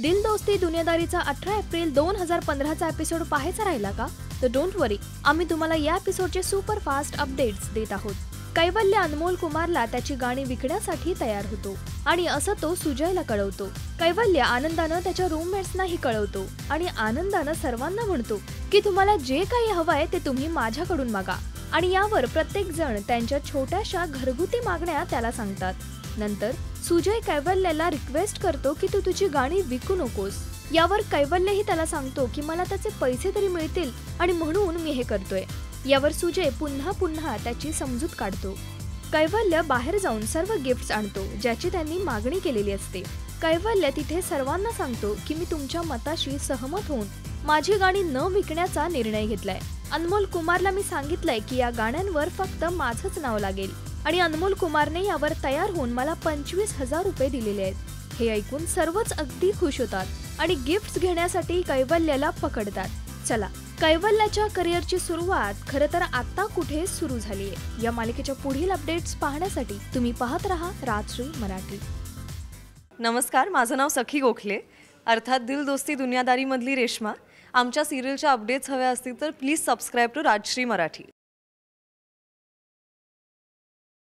दिल दोस्ती दुनियादारीचा 18 April 2015चा episode पाहायचा राहिला का? तर डोंट वरी, आम्ही तुम्हाला या एपिसोडचे सुपर फास्ट अपडेट्स देत आहोत. कैवल्य अनमोल कुमारला त्याची गाणी विकण्यासाठी तयार होतो आणि असं तो सुजयला कळवतो. कैवल्य आनंदानं त्याच्या रूममेट्सनाही कळवतो आणि आनंदानं सर्वांना म्हणतो की तुम्हाला जे काही हवंय ते तुम्ही माझ्याकडून मागा. आणि यावर प्रत्येक जण त्यांच्या छोट्याशा घरगुती मागण्या त्याला सांगतात. नंतर सुजय कैवल्याला रिक्वेस्ट करतो की तू तुझी गाणी विकू नकोस. यावर कैवल्यही त्याला सांगतो की मला त्याचे पैसे तरी मिळतील आणि म्हणून मी हे करतोय. यावर सुजय पुन्हा पुन्हा त्याची समजूत काढतो. कैवल्य बाहेर जाऊन सर्व गिफ्ट्स आणतो ज्याची त्यांनी मागणी केलेली असते. कैवल्य तिथे सर्वांना सांगतो की मी तुमच्या मताशी सहमत होऊन माझी गाणी न विकण्याचा निर्णय घेतलाय. अनमोल कुमारला मी सांगितलंय की या गाण्यांवर फक्त माझंच नाव लागेल आणि अनमोल कुमारने यावर तयार होऊन मला 25,000 रुपये दिलेले आहेत. हे ऐकून सर्वच अगदी खुश होतात आणि गिफ्ट्स घेण्यासाठी कैवल्याला पकडतात. चला, कैवल्याच्या करिअरची सुरुवात खरं तर आता कुठे सुरू झालीये. या मालिकेच्या पुढील अपडेट्स पाहण्यासाठी तुम्ही पाहत रहा राजश्री मराठी. नमस्कार, माझं नाव सखी गोखले, अर्थात दिल दोस्ती दुनियादारी मधली रेश्मा. आमच्या सिरियलच्या अपडेट्स हव्या असतील तर please subscribe to Rajshri Marathi.